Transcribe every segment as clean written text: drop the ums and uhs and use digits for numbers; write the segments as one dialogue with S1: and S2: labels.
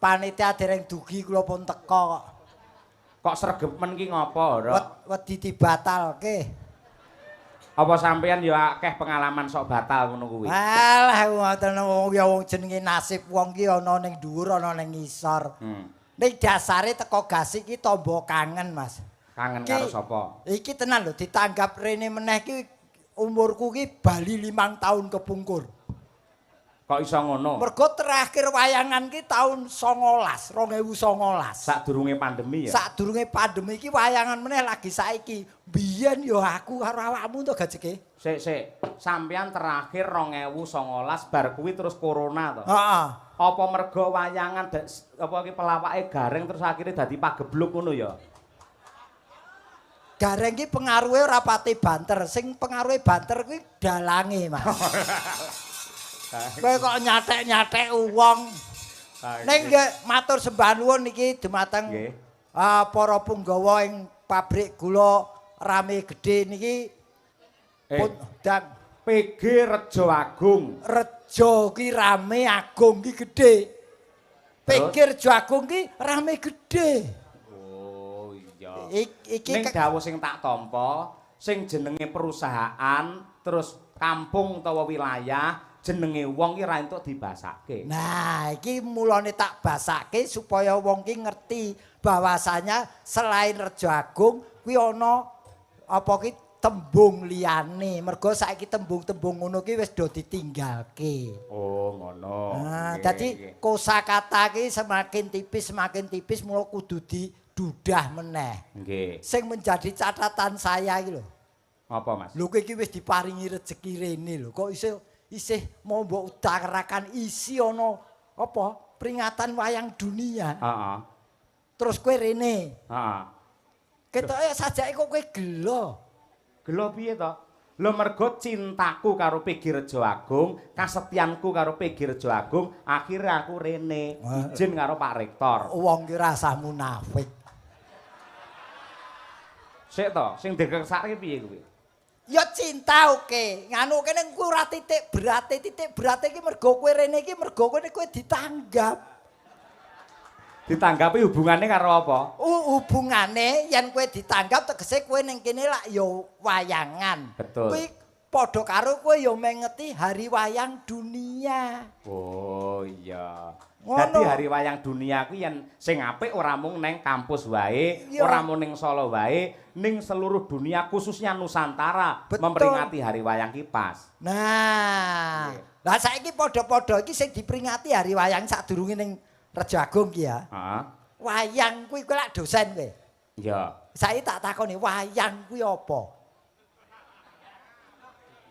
S1: panitia dereng dugi kula pun teka kok.
S2: Kok sregemen ki ngopo, Rok?
S1: Wedi dibatalke.
S2: Apa sampeyan ya akeh pengalaman sok batal ngono kuwi?
S1: Alah ngoten wong jenenge nasib wong ki ana ning dhuwur ana ning ngisor. Ning dasare teko Gasik ki tamba kangen, Mas.
S2: Kangen karo sapa?
S1: Iki tenan lho ditanggap rene meneh ki umurku ki bali 5 tahun kepungkur.
S2: Kok iso ngono?
S1: Mergo terakhir wayangan ki tahun 2019.
S2: Sadurunge pandemi ya.
S1: Sadurunge pandemi iki wayangan meneh lagi saiki. Biyen ya aku karo awakmu to Gajeke.
S2: Sik. Sampeyan terakhir 2019 bar kuwi terus corona to.
S1: Heeh.
S2: Apa mergo wayangan apa iki pelawake garing terus akhirnya dadi pagebluk ngono ya?
S1: Gareng ki pengaruhe ora pati banter. Sing pengaruhe banter kuwi dalange, Mas. Kowe kok nyatek-nyatek wong. Ning nggih matur sembah nuwun iki dumateng para punggawa ing pabrik gula Rame Gedhe niki pun dan
S2: PG Rejo Agung.
S1: Rejo ki Rame Agung ki gedhe. PG Rejo Agung ki Rame Gedhe.
S2: Oh iya.
S1: Iki
S2: ning dawuh sing tak tampa, sing jenenge perusahaan terus kampung utawa wilayah jenenge wong ki ra entuk dibasake.
S1: Nah, iki mulane tak basake supaya wong ki ngerti bahwasanya selain Rejo Agung kuwi ana apa ki tembung liyane. Mergo saiki tembung-tembung ngono ki wis do ditinggalke.
S2: Oh, ngono.
S1: Nah, dadi kosakata ki semakin tipis mula kudu didudah meneh.
S2: Nggih.
S1: Sing menjadi catatan saya iki lho.
S2: Apa, Mas?
S1: Lho kowe iki wis diparingi rejeki rene lho. Kok isih mau mbok utarakan isi ana apa peringatan wayang dunia.
S2: Heeh.
S1: Terus kowe rene.
S2: Heeh.
S1: Ketoke sajake kok kowe gelo.
S2: Gelo piye to? Lho mergo cintaku karo PG Rejo Agung, kasetyanku karo PG Rejo Agung, akhirnya aku rene izin karo Pak Rektor.
S1: Wong ki rasah munafik.
S2: Sik to, sing dikersake piye kuwi?
S1: Ya cinta oke. Nganu kene ku ora titik berate iki mergo kowe rene iki mergo kowe ditanggap.
S2: Ditanggapi hubungannya karo apa?
S1: Hubungane yen kowe ditanggap tegese kowe ning kene lak ya wayangan.
S2: Betul.
S1: Kuwi padha karo kowe ya mengeti hari wayang dunia.
S2: Oh iya.
S1: Ngono.
S2: Dadi hari wayang dunia kuwi yen sing apik ora mung neng kampus wae, ora mung ning Solo wae, ning seluruh dunia khususnya Nusantara.
S1: Betul.
S2: Memperingati hari wayang ki pas.
S1: Nah, lah saiki padha-padha iki sing diperingati hari wayang sadurunge ning Rejo Agung ki ya.
S2: Heeh.
S1: Wayang kuwi kowe lak dosen kowe.
S2: Iya.
S1: Saiki tak takoni wayang kuwi apa?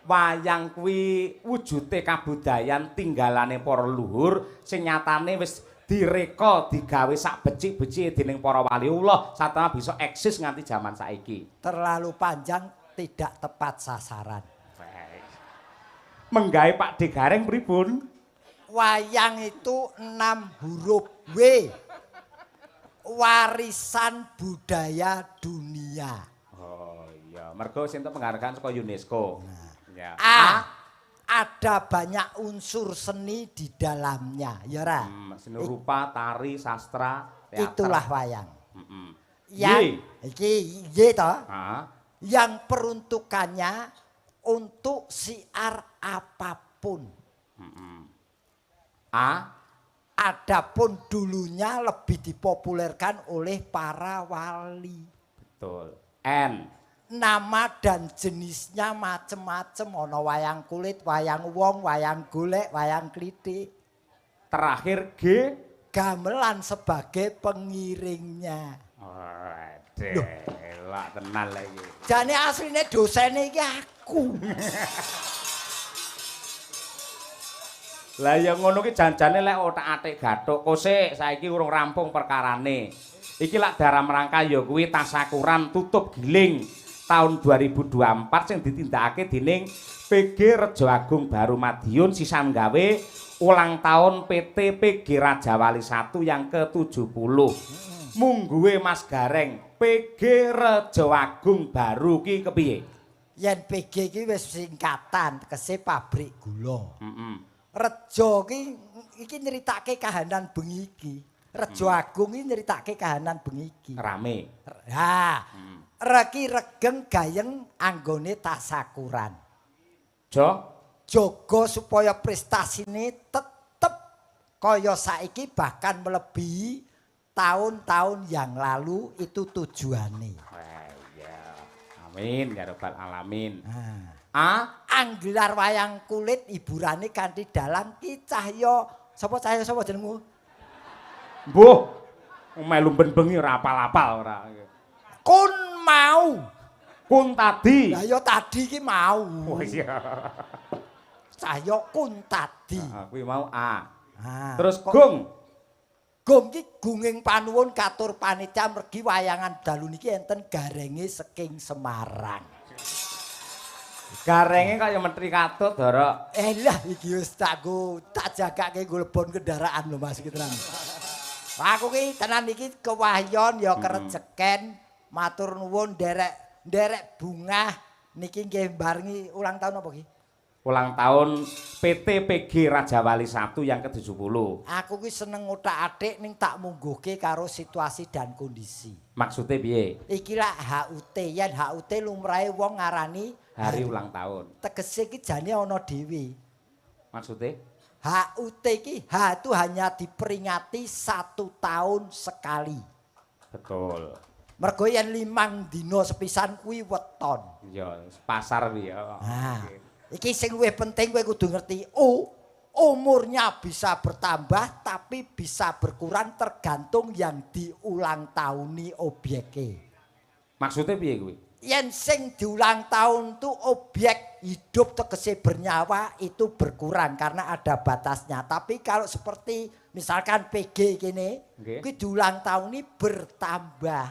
S2: Wayang kuwi wujude kabudayan tinggalane para luhur sing nyatane wis direka digawe sak becik-becike dening para waliullah satana bisa eksis nganti jaman saiki.
S1: Terlalu panjang tidak tepat sasaran.
S2: Menggawe Pak D Gareng pripun?
S1: Wayang itu 6 huruf W. Warisan budaya dunia.
S2: Oh iya, mergo sing entuk penghargaan saka UNESCO. Ya.
S1: Ada banyak unsur seni di dalamnya, ya ora?
S2: Seni rupa, tari, sastra, teater.
S1: Itulah wayang.
S2: Yang
S1: iki Y to. Yang peruntukannya untuk siar apapun. Adapun dulunya lebih dipopulerkan oleh para wali.
S2: Betul. N.
S1: Nama dan jenisnya macem-macem. Ono wayang kulit, wayang wong, wayang golek, wayang klitik.
S2: Terakhir G.
S1: Gamelan sebagai pengiringnya.
S2: Elak tenan lagi.
S1: Jane asline dosene iki aku.
S2: Lah ya ngono ki janjane lek otak-atik gathuk kosek saiki urung rampung perkarane. Iki lak dalam rangka ya kuwi tasakuran tutup giling tahun 2024 sing ditindakake dening PG Rejo Agung Baru Madiun sisan gawe ulang tahun PT PG Raja Wali 1 yang ke-70. Mungguhe Mas Gareng, PG Rejo Agung Baru ki kepiye?
S1: Yen PG ki wis singkatan tegese pabrik gula. Rejo ki iki nyeritake kahanan bengi iki. Rejo Agung iki nyeritake kahanan bengi iki.
S2: Rame.
S1: Ha. Reki regeng gayeng anggone tasakuran.
S2: Jo
S1: Jaga supaya prestasine tetep kaya saiki bahkan melebihi tahun-tahun yang lalu itu tujuane.
S2: Iya. Amin ya rabbal alamin.
S1: Anggelar wayang kulit hiburane kanthi dalang ki Cahya sapa jenengmu?
S2: Mbuh. Melu bengi ora apal-apal ora.
S1: Kun mau.
S2: Kun tadi.
S1: Lah ya tadi ki mau.
S2: Oh iya.
S1: Cahya kun tadi.
S2: Kuwi mau A.
S1: Terus
S2: Gung.
S1: Gung ki gunging panuwun katur panitia mergi wayangan dalu niki enten garenge saking Semarang.
S2: Garenge kaya menteri katut, Dara.
S1: Lah iki wis tak jagake nggo lebon kendaraan lho Mas iki tenan. Aku ki tenan iki kewahyon ya kerejeken matur nuwun nderek bungah niki nggih barengi ulang tahun apa ki?
S2: Ulang tahun PT PG Raja Wali 1 yang ke-70.
S1: Aku ki seneng ngotak-atik ning tak mungguhke karo situasi dan kondisi.
S2: Maksudnya piye?
S1: Iki lah HUT, yen HUT lumrahe wong ngarani
S2: Hari ulang tahun.
S1: Tegese ki jane ana dhewe.
S2: Maksudnya?
S1: HUT ki H itu hanya diperingati 1 tahun sekali.
S2: Betul.
S1: Mergo yen 5 dina sepisan kuwi weton.
S2: Iya, pasar kuwi ya.
S1: Iki sing luwih penting kowe kudu ngerti. Umurnya bisa bertambah tapi bisa berkurang tergantung yang diulang tahuni objeke.
S2: Maksudnya piye kuwi?
S1: Yen sing diulang tahun tuh objek hidup tegese bernyawa itu berkurang karena ada batasnya. Tapi kalau seperti misalkan PG kene, kuwi diulang tahun ini bertambah.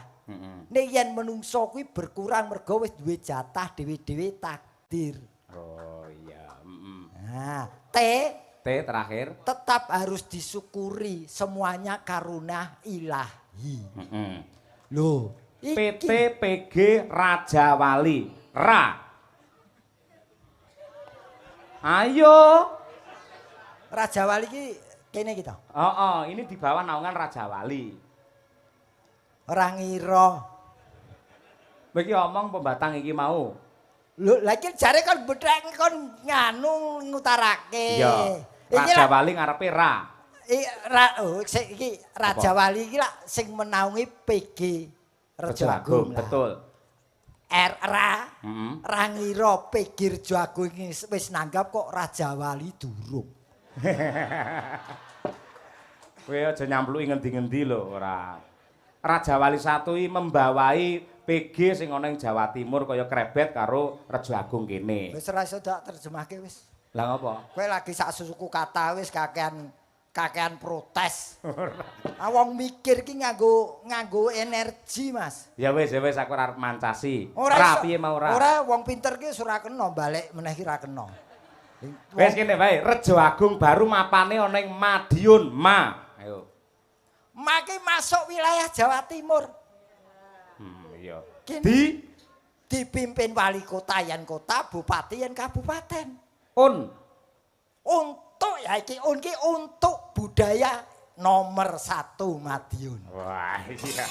S1: Nek yen menungso kuwi berkurang mergo wis duwe jatah dhewe-dhewe takdir.
S2: Oh iya,
S1: T
S2: terakhir
S1: tetap harus disyukuri semuanya karuna ilahi. Loh,
S2: PT PG Raja Wali Ra. Ayo.
S1: Raja Wali ki kene kita.
S2: Ini di bawah naungan Raja Wali.
S1: Ora ngira.
S2: Iki omong pembatang iki mau.
S1: Lho, lagi jare kon bedhek kon nganu ngutarake.
S2: Iya. Raja Wali ngarepe Ra.
S1: Iki Raja Wali iki lak sing menaungi PG Rejo Agung.
S2: Betul.
S1: Ra ngira PG Rejo Agung iki wis nanggap kok Raja Wali durung.
S2: Kowe aja nyambluki ngendi-ngendi lho ora. Raja Wali 1 iki membawai PG sing ana ing Jawa Timur kaya krebet karo Rejo Agung kene.
S1: Wis ora iso tak terjemahke wis.
S2: Lah ngopo?
S1: Kowe lagi sak suku kata wis kakean protes. Wong mikir ki nganggo energi, Mas.
S2: Ya wis aku ora arep mancasi.
S1: Ora
S2: piye mau ora?
S1: Ora wong pinter ki ora kena balik meneh ki ora kena.
S2: Wis kene wae, Rejo Agung baru mapane ana ing Madiun, Ayo.
S1: Maki masuk wilayah Jawa Timur.
S2: Iya.
S1: Dipimpin wali kota yen kota, bupati yen kabupaten. Untuk ya iki untuk budaya nomor 1 Madiun.
S2: Wah, iya.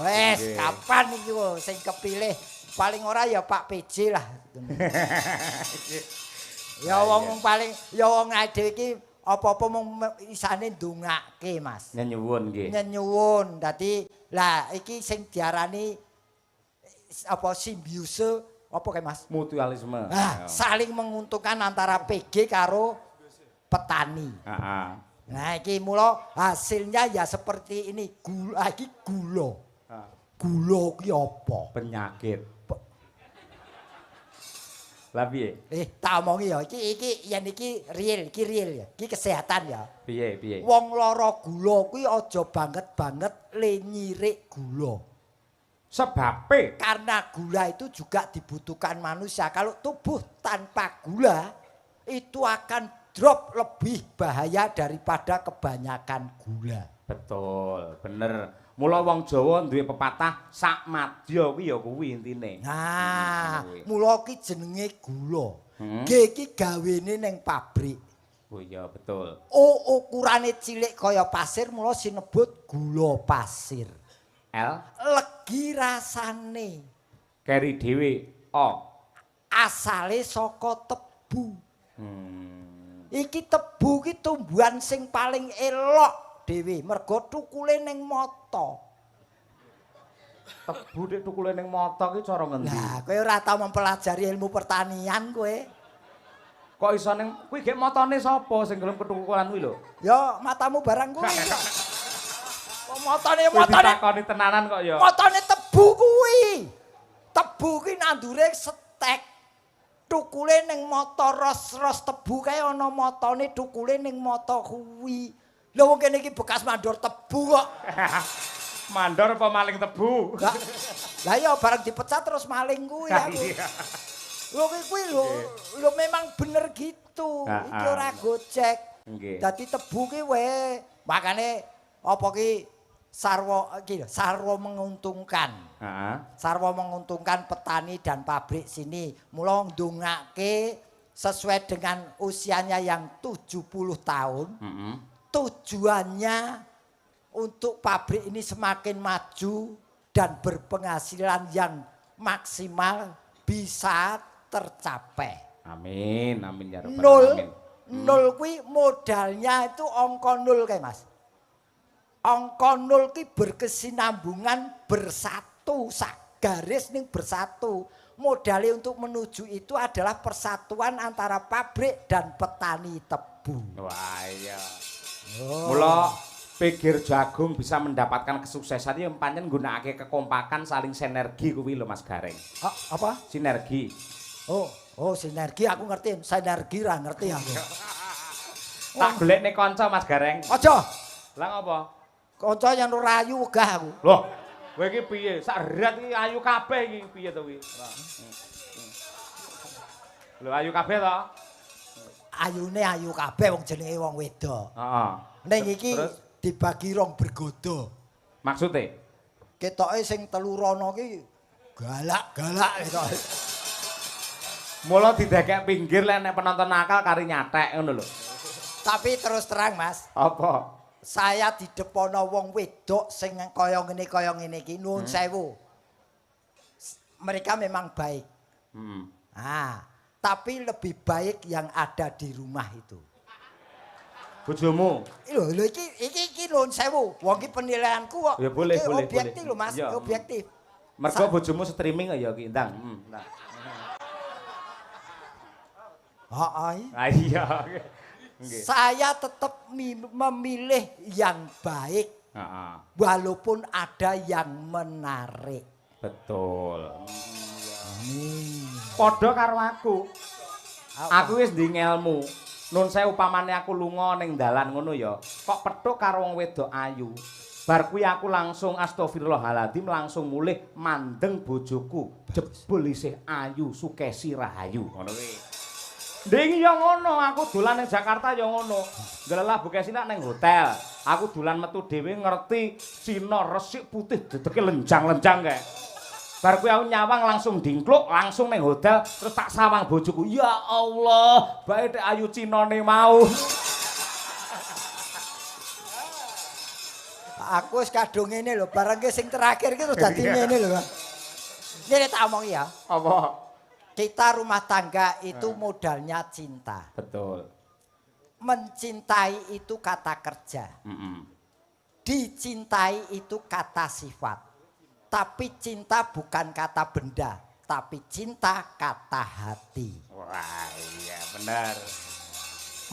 S1: Wes, kapan iki sing kepilih? Paling ora ya Pak PJ lah. Ya wong paling ya wong dhewe iki apa-apa mung isane ndongake, Mas.
S2: Nyuwun nggih.
S1: Nyuwun. Dadi lah iki sing diarani apa simbiose apa kae Mas?
S2: Mutualisme.
S1: Saling menguntungkan antara PG karo petani. Nah, iki mula hasilnya ya seperti ini. Gula iki gula. Gula ki apa?
S2: Penyakit. Lah piye?
S1: Tak omongi ya, iki yen iki real ya. Iki kesehatan ya.
S2: Piye?
S1: Wong lara gula kuwi aja banget le nyirik gula.
S2: Sebabe
S1: Karena gula itu juga dibutuhkan manusia. Kalau tubuh tanpa gula itu akan drop lebih bahaya daripada kebanyakan gula.
S2: Betul, bener. Mula wong Jawa duwe pepatah sak madya kuwi ya kuwi intine.
S1: Nah, mula ki jenenge gula. G iki gawene ning pabrik.
S2: Oh iya betul.
S1: Ukurane cilik kaya pasir mula sinebut gula pasir.
S2: L
S1: Legi rasane.
S2: keri dhewe O.
S1: Asale saka tebu.
S2: Hmm.
S1: Iki tebu ki tumbuhan sing paling elok dhewe merga tukule ning mata.
S2: Tebu nek tukule ning mata ki cara ngendi?
S1: Lah, kowe ora tau mempelajari ilmu pertanian kowe.
S2: Kok iso ning kuwi gek matane sapa sing gelem ketukulan kuwi lho?
S1: Ya matamu barang kuwi. Kok matane
S2: Kuwi ditakoni tenanan kok ya.
S1: Matane tebu kuwi. Tebu ki nandure setek. Tukule ning mata ros-ros tebu kae ana matane tukule ning mata kuwi. Lha wong kene iki bekas mandor tebu kok.
S2: Mandor apa maling tebu?
S1: Lah ya bareng dipecat terus maling kuwi aku. Lho kuwi lho memang bener gitu. Iki ora gojek.
S2: Nggih.
S1: Dadi tebu ki wae. Makane apa ki sarwa menguntungkan.
S2: Heeh.
S1: Sarwa menguntungkan petani dan pabrik sini. Mula ndongake sesuai dengan usianya yang 70 tahun. Tujuannya untuk pabrik ini semakin maju dan berpenghasilan yang maksimal bisa tercapai.
S2: Amin, amin ya rabbal
S1: Nol,
S2: alamin.
S1: nol kuwi modalnya itu angka nol kayak Mas. Angka nol ki berkesinambungan bersatu, sak garis ning bersatu. Modalnya untuk menuju itu adalah persatuan antara pabrik dan petani tebu.
S2: Wah iya.
S1: Oh.
S2: Mula pikir jagung bisa mendapatkan kesuksesan ya pancen nggunakake kekompakan saling sinergi kuwi lho Mas Gareng.
S1: Apa?
S2: Sinergi.
S1: Oh sinergi aku ngerti, sinergi ra ngerti aku.
S2: Tak golekne kanca Mas Gareng.
S1: Aja.
S2: Lah ngopo?
S1: Kanca yang rayu wegah aku.
S2: Loh, kowe iki piye? Sak rat iki ayu kabeh iki piye to kuwi? Lho ayu kabeh to?
S1: Ayune ayu kabeh wong jenenge wong wedok.
S2: Heeh.
S1: Ning iki
S2: Terus?
S1: dibagi rong bergodo.
S2: Maksude?
S1: Ketoke sing telu rono ki galak-galak ketoke.
S2: Mula didekek pinggir lek nek penonton nakal kari nyatek ngono lho.
S1: Tapi terus terang Mas,
S2: Apa?
S1: saya didepono wong wedok sing kaya ngene iki nuwun sewu. Mereka memang baik. Tapi lebih baik yang ada di rumah itu.
S2: Bojomu?
S1: Lho iki nuwun sewu. Wong iki penilaianku kok.
S2: Ya boleh,
S1: iki
S2: boleh,
S1: objektif
S2: boleh.
S1: lho Mas,
S2: Ya,
S1: objektif.
S2: Mergo bojomu streaming ya ki ndang. Nah. Ah iya. Nggih.
S1: Saya tetap memilih yang baik.
S2: Heeh.
S1: Walaupun ada yang menarik.
S2: Betul. Padha karo aku. Aku wis ndhi ngelmu. Nun sewu upamane aku lunga ning dalan ngono ya, kok petuk karo wong wedok ayu. Bar kuwi aku langsung astagfirullahaladzim langsung mulih mandeng bojoku. Jebul isih ayu, sukesi rahayu. Ngono kuwi. Nding ya ngono, aku dolan ning Jakarta ya ngono. Nglelah Bukesi nak ning hotel. Aku dolan metu dhewe ngerti Cina resik putih dedeke lenjang-lenjang kae. Bar kuwi aku nyawang langsung dingkluk, langsung ning hotel terus tak sawang bojoku. Ya Allah, bae tek ayu Cinane mau.
S1: Aku wis kadung ngene lho, bareng ki sing terakhir ki terus dadi ngene lho. Ngene tak omong ya.
S2: Apa?
S1: Kita rumah tangga itu modalnya cinta.
S2: Betul.
S1: Mencintai itu kata kerja. Dicintai itu kata sifat. Tapi cinta bukan kata benda, tapi cinta kata hati.
S2: Wah, iya benar.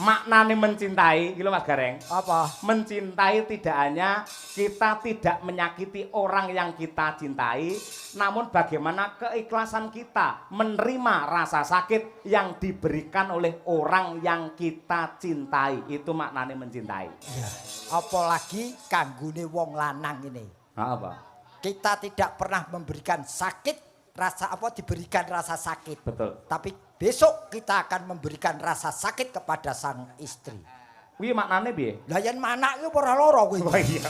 S2: Maknane mencintai, iki lho Mas Gareng.
S1: Apa?
S2: Mencintai tidak hanya kita tidak menyakiti orang yang kita cintai, namun bagaimana keikhlasan kita menerima rasa sakit yang diberikan oleh orang yang kita cintai. Itu maknane mencintai.
S1: Ya. Apalagi kanggone wong lanang ini.
S2: Apa?
S1: Kita tidak pernah memberikan sakit diberikan rasa sakit.
S2: Betul.
S1: Tapi besok kita akan memberikan rasa sakit kepada sang istri.
S2: Kuwi maknane piye?
S1: Lah yen manak iki ora lara kuwi.
S2: Oh iya.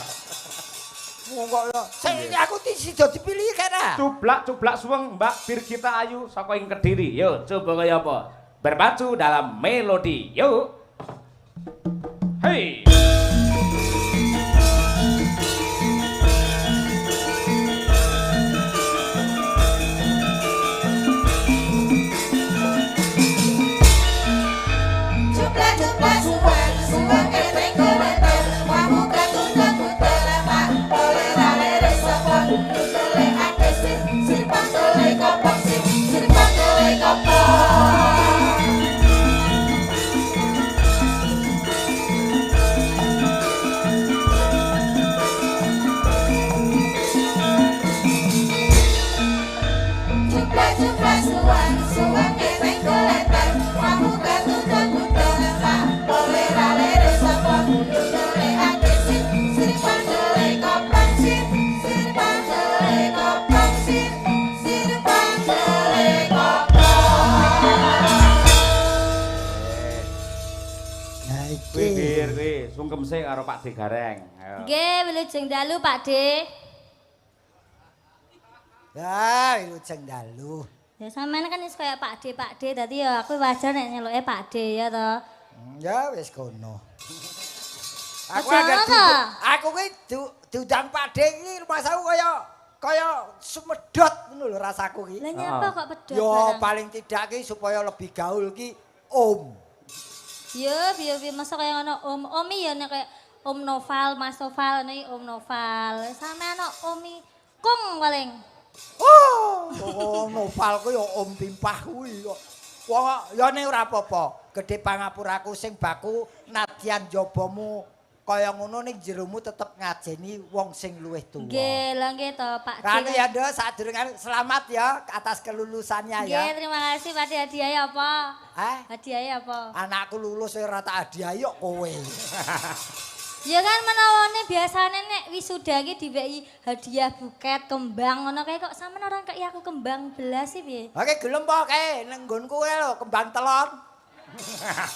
S1: Kok ya. Sing aku sida dipilih kene.
S2: Cublak suweng Mbak Birgita Ayu saka ing Kediri. Yo, coba kaya apa? Berpacu dalam melodi. Yuk. sik karo Pak De Gareng. Ayo.
S3: Nggih, wilujeng dalu Pak De.
S1: Ya, wilujeng dalu.
S3: Ya sampean kan wis kaya Pak De, dadi ya aku wajar nek nyeluke Pak De ya to.
S1: Ya wis kono. Aku
S3: Aja
S1: agak
S3: ngono.
S1: aku ki diundang Pak De iki masaku kaya sumedot ngono lho rasaku ki.
S3: Lah nyapa kok pedhot
S1: Yo
S3: barang?
S1: paling tidak ki supaya lebih gaul ki Om.
S3: Ya, piye masa kaya ngono Omi ya nek kaya Om Noval, Mas Noval nek Om Noval. Sampean Omi Kung paling.
S1: Oh, noval ku ya Om Pimpah kuwi kok. Wong ya ning ora apa-apa. Gedhe pangapuraku sing baku nadyan jabamu kaya ngono ning jeromu tetep ngajeni wong sing luwih tuwa.
S3: Nggih, lha nggih to Pak De.
S1: Kan ya Nduk, sadurunge selamat ya atas kelulusannya ya.
S3: Nggih, terima kasih Pak De. Hadiahnya apa? Hadiahnya apa?
S1: Anakku lulus ora tak hadiah kok kowe.
S3: Ya kan menawane biasane nek wisuda iki diweki hadiah buket kembang ngono kae kok sampean ora kei aku kembang belas sih piye?
S1: Oke gelem po kae ning nggonku kae lho kembang telon.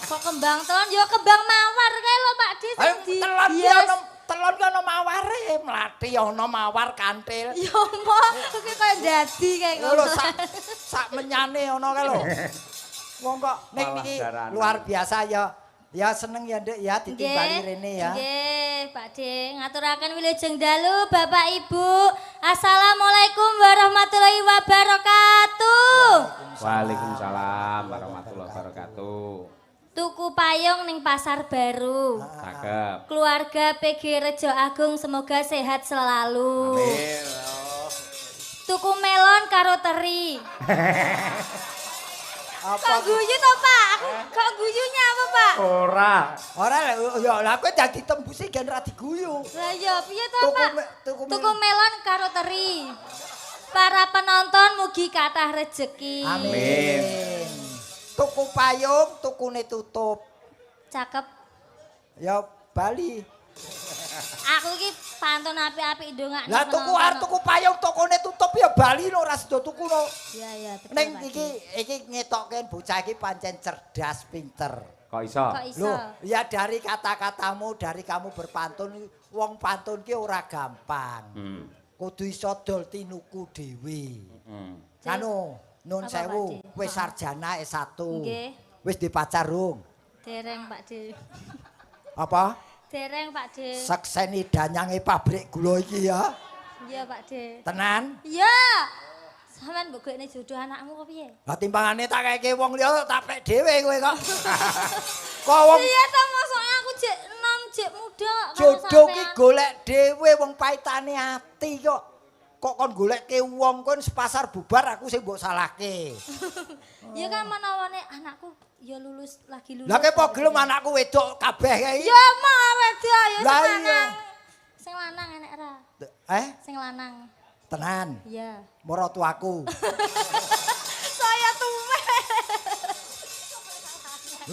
S3: Kok kembang telon ya kembang mawar kae lho Pak De sing di
S1: Telon ki
S3: hias.
S1: ono telon ki ono maware, mlathi ono mawar kantil.
S3: Ya mo, iki kaya dadi kae
S1: Lho
S3: ngono.
S1: sak menyane ono kae lho. Wong kok ning
S2: Malah
S1: niki
S2: darane.
S1: luar biasa ya. Ya seneng ya Nduk ya ditimbali rene ya.
S3: Nggih, Pak De, ngaturaken wilujeng dalu Bapak Ibu. Assalamualaikum warahmatullahi wabarakatuh.
S2: Waalaikumsalam warahmatullahi wabarakatuh.
S3: Tuku payung ning Pasar Baru.
S2: Cakep.
S3: Keluarga PG Rejo Agung semoga sehat selalu.
S2: Amin.
S3: Tuku melon karo teri.
S1: Apa
S3: Kok guyu to, Pak? Aku kok guyunya apa, Pak?
S2: Ora.
S1: ora ya lah kowe dadi tembusi gen ra diguyu.
S3: Lah ya piye to,
S1: Tuku
S3: Pak? Tuku melon karo teri. Para penonton mugi kathah rejeki.
S1: Amin. Tuku payung, tukune tutup.
S3: Cakep.
S1: Ya Bali.
S3: Aku iki pantun apik-apik ndongakno.
S1: Lah tuku payung tukune tutup ya Bali lho ora sida tuku lho.
S3: Iya, betul.
S1: Ning
S3: Pak
S1: iki ngetokke bocah iki pancen cerdas, pinter.
S2: Kok iso?
S3: Kok iso?
S1: Loh, ya dari kata-katamu, dari kamu berpantun, wong pantun ki ora gampang. Kudu iso dol tinuku dhewe. Anu, nun
S3: Apa,
S1: sewu,
S3: Pak De?
S1: wis sarjana S1.
S3: Nggih.
S1: Wis dipacar rung?
S3: Dereng, Pak De.
S1: Apa?
S3: Dereng, Pak De.
S1: Sekseni danyange pabrik gula iki ya.
S3: Iya, Pak De.
S1: Tenan?
S3: Iya. Sampeyan mbok golekne jodoh anakmu kok piye?
S1: Lah timbangane tak keke wong liya tak pek dhewe kowe kok. Kok wong
S3: Iya ta mosok aku jek enom jek muda kok
S1: jodoh ki golek dhewe wong paitane ati kok. Kok kon golekke wong kon sepasar bubar aku sing mbok salahke.
S3: Ya kan menawane anakku ya lulus lagi lulus.
S1: Lah kepo gelem anakku wedok kabeh kae.
S3: Ya mau wedok ya
S1: Lah
S3: sing
S1: iya.
S3: lanang. Sing lanang enek ra? Sing lanang.
S1: Tenan.
S3: Iya.
S1: Maratuaku.
S3: Saya tuwek.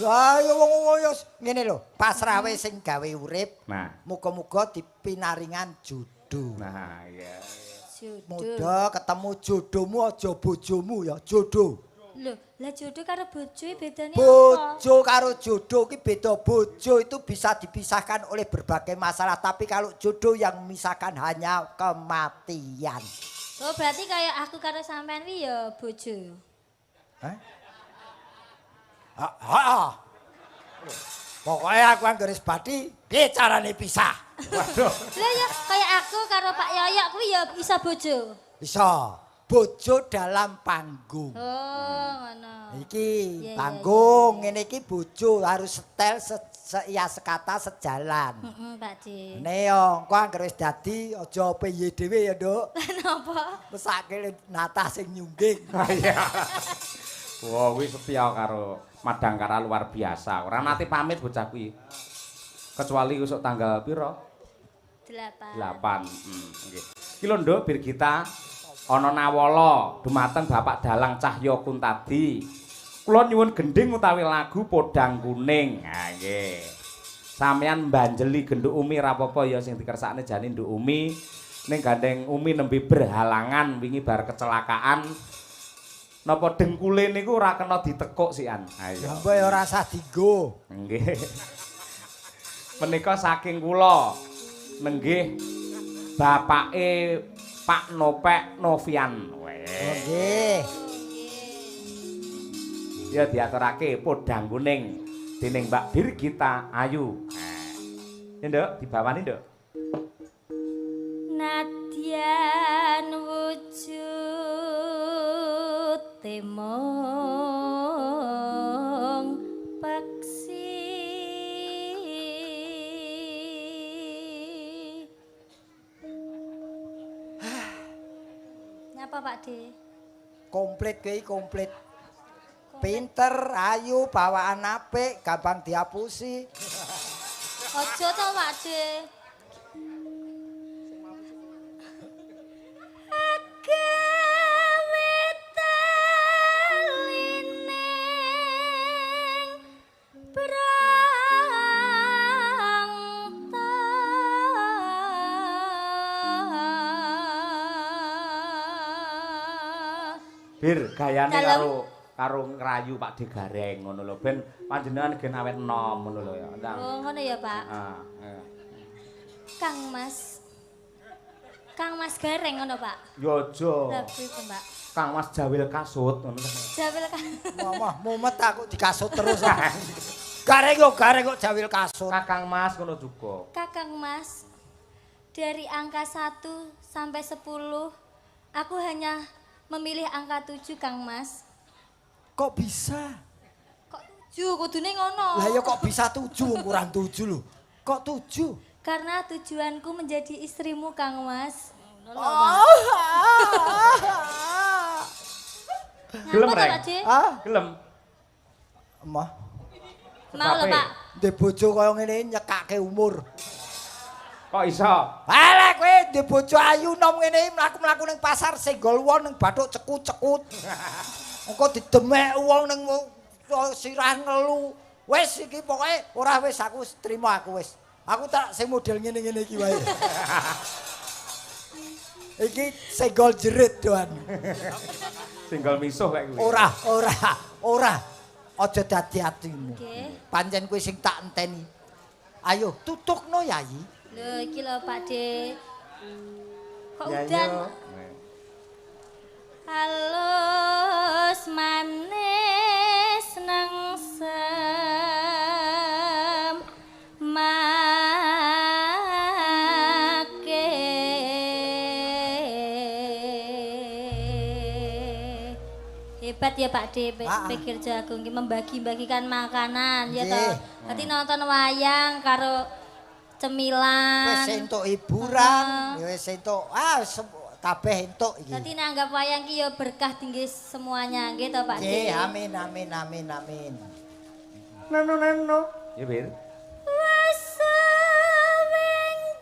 S1: Lah ya wong yo ngene lho, pasrah wae sing gawe urip.
S2: Nah.
S1: Muga-muga dipinaringan jodoh.
S2: Nah, iya.
S3: Jodoh.
S1: Muda ketemu jodohmu aja bojomu ya, jodoh.
S3: Lho, lah jodoh karo bojo bedane apa?
S1: Bojo karo jodoh ki beda. Bojo itu bisa dipisahkan oleh berbagai masalah, tapi kalau jodoh yang memisahkan hanya kematian.
S3: Oh, berarti kayak aku karo sampean wi ya bojo.
S1: Pokoknya aku yang garis badi, piye carane pisah?
S2: Waduh.
S3: Lah ya kayak aku karo Pak Yoyok kuwi ya bisa bojo.
S1: Bisa. Bojo dalam panggung.
S3: Oh, ngono.
S1: Iki
S3: Iya,
S1: panggung, ngene iki bojo harus setel ya sekata sejalan.
S3: Heeh, Pak De.
S1: Neo, kok anggere wis dadi aja piye dhewe ya, Nduk.
S3: Napa?
S1: Mesake natah sing nyungging.
S2: Iya. Wah, kuwi setia karo Madangkara luar biasa. Ora nate pamit bocah kuwi. Kecuali usuk tanggal pira?
S3: 8.
S2: 8. Nggih. Iki lho Nduk Birgita ana nawala dumateng Bapak Dalang Cahya Kuntadi. Kula nyuwun gending utawi lagu Podang Kuning. Ha nggih. Sampeyan mbanjeli genduk Umi ra apa-apa ya sing dikersakne jane Nduk Umi. Ning gandeng Umi nembe berhalangan wingi bar kecelakaan. Napa dengkule niku ora kena ditekuk sian. Ha iya.
S1: Ya mbok ora usah dienggo.
S2: Nggih. Menika saking kula nenggih bapake Pak Nopek Novian.
S1: Nggih.
S2: Ya diaturake podang kuning dening Mbak Birgita Ayu. Ya Nduk, dibawani Nduk.
S3: Nadyan wujud temong peksi Nyapa Pak De?
S1: Komplit kuwi komplit. Pinter, ayu, bawaan apik, gampang diapusi.
S3: Ojo to Pak De. Agawe talining brangta.
S2: Bir gayane
S3: Dalem.
S2: karo ngrayu Pak De Gareng ngono lho ben panjenengan gen awet enom ngono lho ya.
S3: Oh, ngono ya, Pak.
S2: Ah, iya.
S3: Kang Mas Gareng ngono, Pak.
S2: Yo aja.
S3: Lah pripun, Pak?
S2: Kang Mas Jawil Kasut ngono.
S3: Jawil Kang.
S1: Momah mumet aku dikasut terus. Gareng kok jawil kasut.
S2: Kakang Mas ngono juga.
S3: Kakang Mas, dari angka 1 sampai 10, aku hanya memilih angka 7, Kang Mas.
S1: Kok bisa?
S3: Kok 7? Kudune ngono.
S1: Lah ya kok bisa 7 ukuran 7 lho. Kok 7?
S3: Karena tujuanku menjadi istrimu, Kang Mas.
S2: Gelem,
S3: Ngapa to,
S2: Reng?
S3: Pak De?
S1: Ah,
S2: Gelem.
S1: emah.
S3: Mau lho, Pak.
S1: Ndek bojo kaya ngene nyekake umur.
S2: Kok iso?
S1: Alah kowe ndek bojo ayu nom ngene mlaku-mlaku ning pasar senggol wong ning bathuk cekut-cekut. Engko didemek wong ning sirah ngelu. Wis iki pokoke ora wis aku wis trima aku wis. Aku tak sing model ngene-ngene iki wae. Iki senggol jerit doan.
S2: Singgol misuh kayak kuwi.
S1: Ora. Aja dadi atimu.
S3: Nggih.
S1: Pancen kowe sing tak enteni. Ayo tutukno Yayi.
S3: Lho iki lho Pak De. Kok
S2: Ya,
S3: udan?
S2: yo.
S3: Halus manis nengsem make hebat ya Pak De pikir jagung ki membagi-bagikan makanan ya
S1: Nggih.
S3: toh. Dadi nonton wayang karo cemilan.
S1: Wis entuk hiburan, ya wis entuk kabeh entuk iki.
S3: Dadi nanggap wayang ki ya berkah tinggi semuanya nggih to Pak
S1: Nggih,
S3: De.
S1: amin.
S2: Nano. Ya Bir.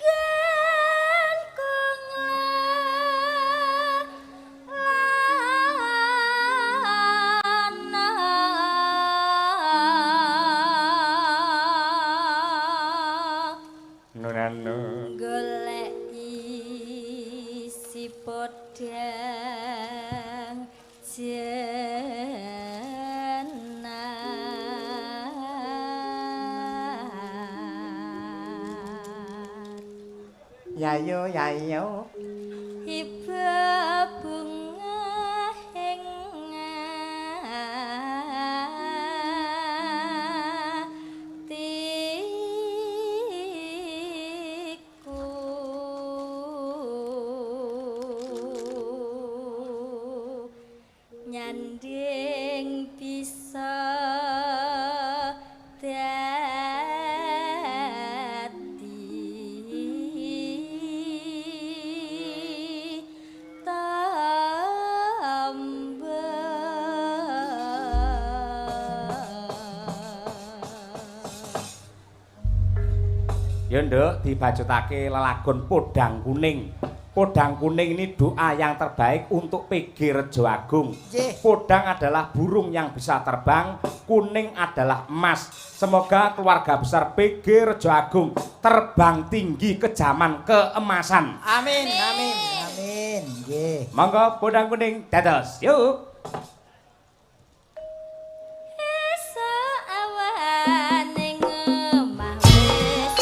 S3: Wasawenggen kung
S2: Nano.
S3: golek isi podang jenar
S2: Yayo.
S3: Iba bunga hatiku nyanding bisa dadi
S2: Ya Nduk, dibajutake lelagon Podang Kuning. Podang Kuning ini doa yang terbaik untuk PG Rejo Agung.
S1: Nggih.
S2: Podang adalah burung yang bisa terbang, kuning adalah emas. Semoga keluarga besar PG Rejo Agung terbang tinggi ke zaman keemasan.
S1: Amin. Nggih.
S2: Monggo Podang Kuning dados. Yuk.
S3: esuk awane ngemah wis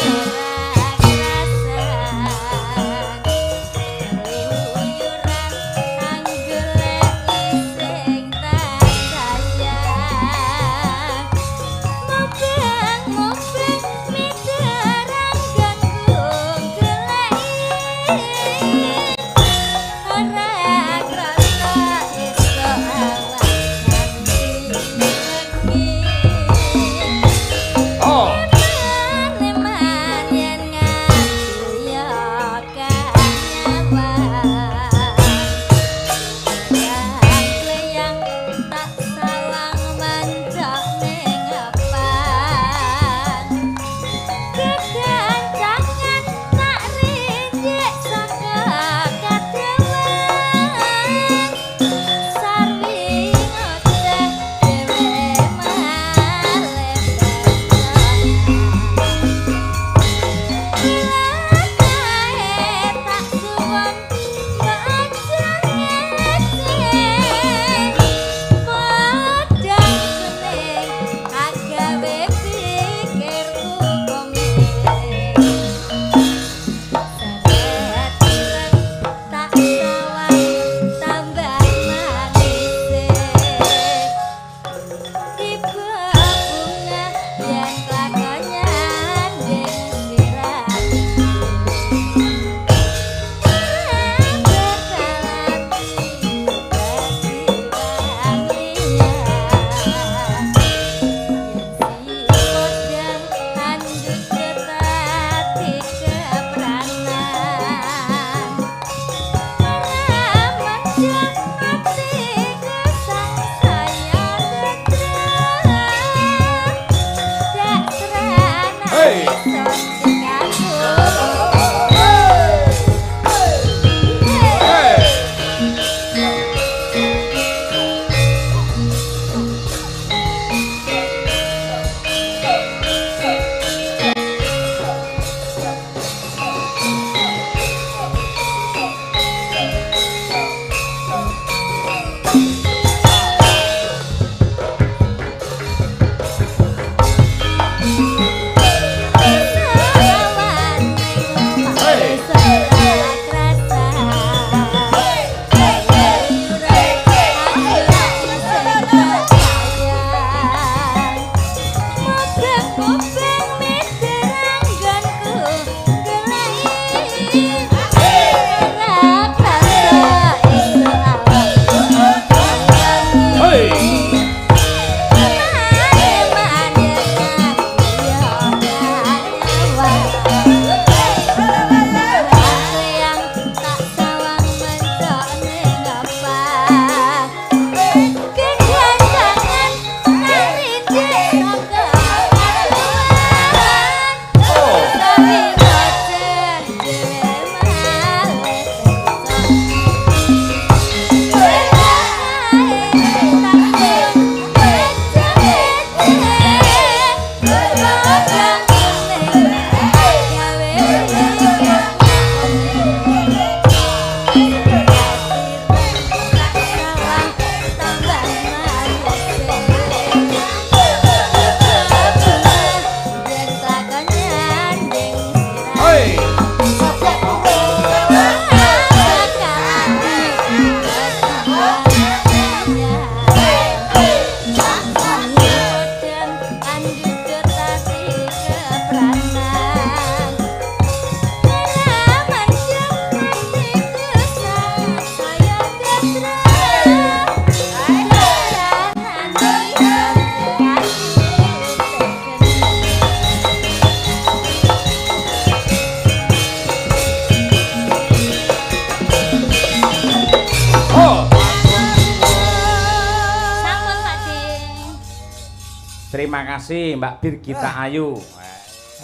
S2: Terima kasih Mbak Birgita Ayu.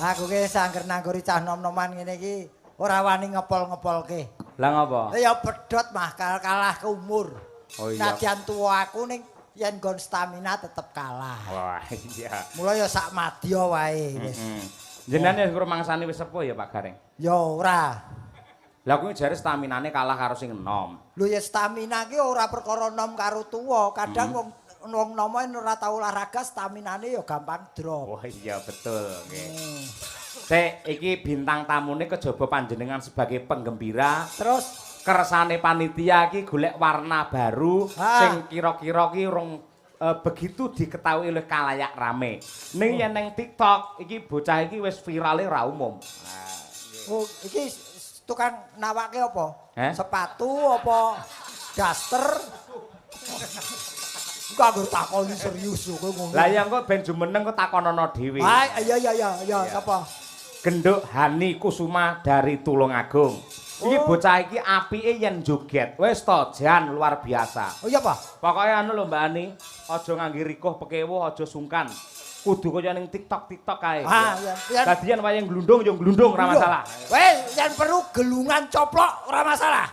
S1: Aku ki sangger nangguri cah nom-noman ngene iki ora wani ngepol-ngepolke.
S2: Lah ngapa?
S1: Ya pedhot mah kalah ke umur.
S2: Oh iya.
S1: Nadyan tuwa aku ning yen nggon stamina tetep kalah.
S2: Wah, iya.
S1: Mula ya sak madya wae wis.
S2: Jenengan wis mangsani wis sepuh ya Pak Gareng?
S1: Ya ora.
S2: Lah kuwi jare staminane kalah karo sing enom.
S1: Lho ya stamina ki ora perkara nom karo tuwa. Kadang wong nom ora tau olahraga staminane ya gampang drop.
S2: Oh iya betul nggih. Sik iki bintang tamune kejaba panjenengan sebagai penggembira.
S1: Terus
S2: Kersane panitia iki golek warna baru sing kira-kira ki urung begitu diketahui oleh kalayak rame. Ning yen ning TikTok iki bocah iki wis virale ra umum.
S1: oh iki tukang nawake apa? Sepatu apa daster? Enggak gur takoni serius kowe ngono.
S2: Lah ya engko ben jumeneng kok takonono dhewe.
S1: Ah iya sapa?
S2: Genduk Hani Kusuma dari Tulungagung. Iki bocah iki apike yen joget. Wis to jan luar biasa.
S1: Oh iya Pak.
S2: Pokoke anu lho Mbak Ani, aja ngangge rikuh pekewo, aja sungkan. Kudu kaya ning TikTok kae.
S1: Ah iya.
S2: Dadi yen wayang glundung yo glundung ora masalah.
S1: Wes yen perlu gelungan coplok ora masalah.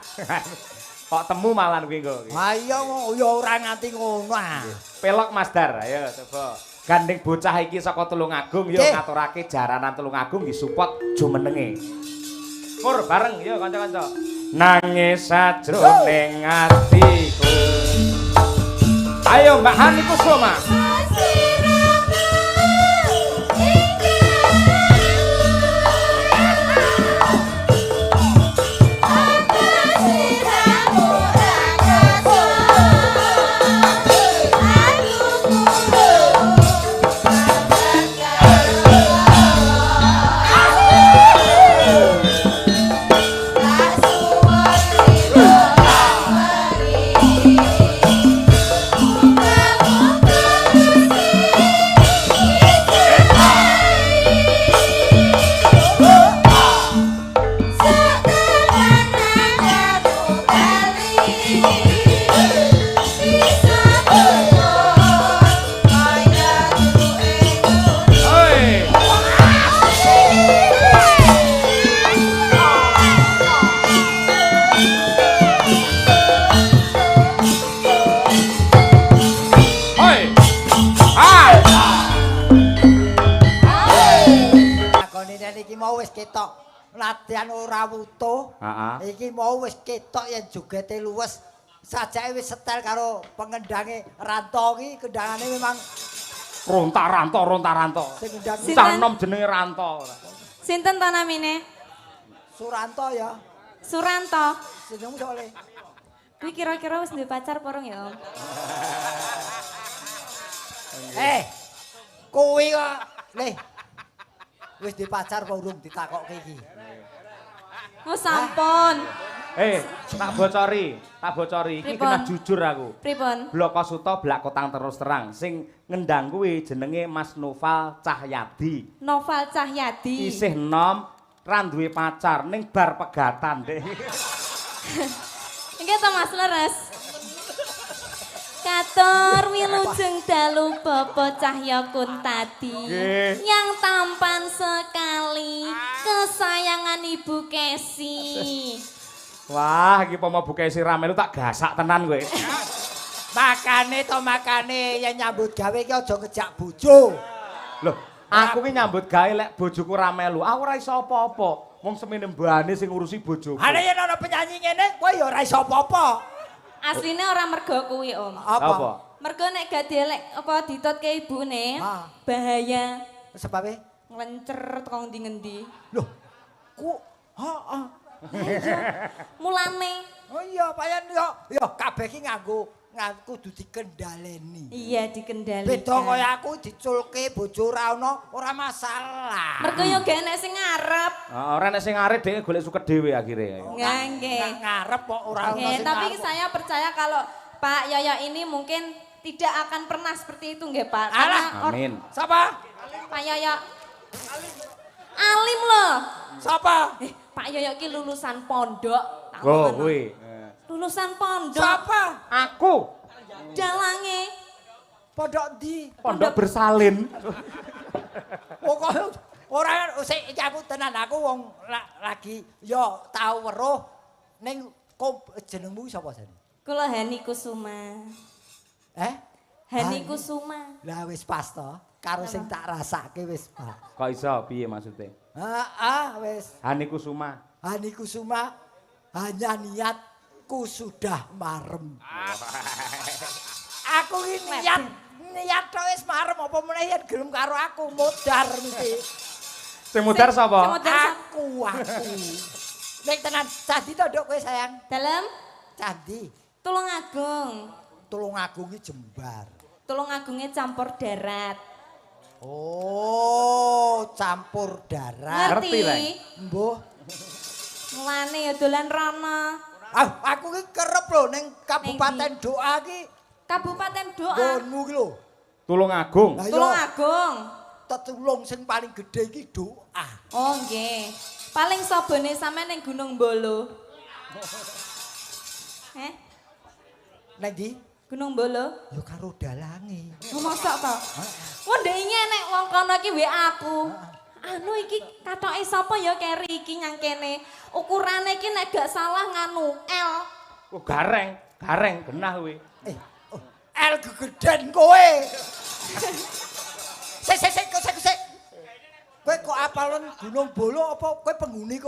S2: Kok temu malan kuwi engko.
S1: Ha iya ya ora nganti ngono ah.
S2: Pelok Mas Dar, ayo coba. Gandeng bocah iki saka Tulungagung yo ngaturake jaranan Tulungagung disupport jumenenge. Pur bareng yo kanca-kanca. Nangis sajroning atiku. Ayo Mbak Hani Kusuma.
S1: Latihan ora wutuh. Iki mau wis ketok yen jogete luwes. Sajake wis setel karo pengendange Ranto iki kendangane memang
S2: Ronta-ranto.
S1: Sing ngendang
S2: cah nom jenenge Ranto.
S3: Sinten ta namine?
S1: Suranto ya.
S3: Suranto.
S1: Jenengmu sole.
S3: Kuwi kira-kira wis duwe pacar porong ya, Om?
S1: Kuwi kok wis di pacar apa urung ditakokke iki?
S3: Oh sampun.
S2: Tak bocori. Iki kena jujur aku.
S3: Pripun?
S2: Blok Suto blak kotang terus terang. Sing ngendang kuwi jenenge Mas Noval Cahyadi.
S3: Noval Cahyadi.
S2: Isih enom, ra duwe pacar ning bar pegatan, Dek.
S3: Iki to Mas Leres. Katur wilujeng dalu Bapa Cahya Kuntadi yang tampan sekali kesayangan Ibu Kesi.
S2: Wah, iki pomo Bu Kesi rame lu tak gasak tenan kowe.
S1: Makane yen nyambut gawe iki aja ngejak bojo.
S2: Loh, aku ki nyambut gawe lek bojoku ra melu. Aku ora iso apa-apa. Wong semene mbane sing ngurusi bojoku.
S1: Ana yen ana penyanyi ngene kowe ya ora iso apa-apa.
S3: Asline ora mergo kuwi, Om.
S1: Apa?
S3: Mergo nek gadelek apa ditutke ibune, bahaya.
S1: Sebabe
S3: Nglencer teko ngendi-ngendi.
S1: Loh. Heeh.
S3: Mulane.
S1: Oh iya, payan yo kabeh iki nganggo kudu dikendhaleni.
S3: Iya, dikendalikan.
S1: Beda kaya aku diculke bojo ora ana, ora masalah.
S3: Mergo yo gak enek sing ngarep.
S2: Ora nek sing arep dhek golek suket dhewe akhire.
S3: Nggih.
S1: Ngarep kok ora ana sing
S3: Tapi saya percaya kalau Pak Yoyo ini mungkin tidak akan pernah seperti itu nggih, Pak.
S2: Amin.
S1: Sapa?
S3: Pak Yoyo. Alim loh.
S1: Sapa?
S3: Pak Yoyo ki lulusan pondok.
S2: Oh, kuwi.
S3: Lulusan pondok.
S1: Sapa?
S2: Aku.
S3: Dalange.
S1: Pondok ndi?
S2: Pondok bersalin.
S1: Pokoke ora sik iki aku tenan aku wong lagi ya tau weruh ning jenengmu sapa jane?
S4: Kula Hani Kusuma. Hani Kusuma.
S1: Lah wis pas to, karo sing tak rasake wis pas.
S2: Kok iso piye maksudnya?
S1: Wis.
S2: Hani Kusuma.
S1: Hani Kusuma hanya niatku sudah marem. Aku iki niat tok wis marem apa meneh yen gelem karo aku modar mesti.
S2: Sing mudar sapa?
S1: Aku. Nek tenan candi to nduk kowe sayang.
S4: Dalem
S1: Candi.
S4: Tulungagung
S1: iki jembar.
S4: Tulungagungnya campur darat.
S1: Oh, campur darat.
S2: Ngerti, Leng?
S1: Mbuh.
S4: Mulane ya dolan rono.
S1: Aku ki kerep lho ning Kabupaten Doa ki.
S4: Kabupaten Doa.
S1: Nggonmu ki lho.
S2: Tulungagung.
S1: Lah iya,
S4: Tulungagung.
S1: tetulung sing paling gedhe iki Doa.
S4: Oh nggih. Paling sabone sampean ning Gunung Bolo.
S1: Nek ndi?
S4: Gunung Bolo.
S1: Ya karo dalange.
S4: Oh mosok to? Wong ndek nek wong kono iki WA aku. Anu iki katoke sapa ya keri iki nyang kene. Ukurane iki nek gak salah nganu L.
S2: Oh, gareng genah kuwi.
S1: El gegeden kowe. Sik. Kowe kok apalen Gunung Bolo apa kowe penghuni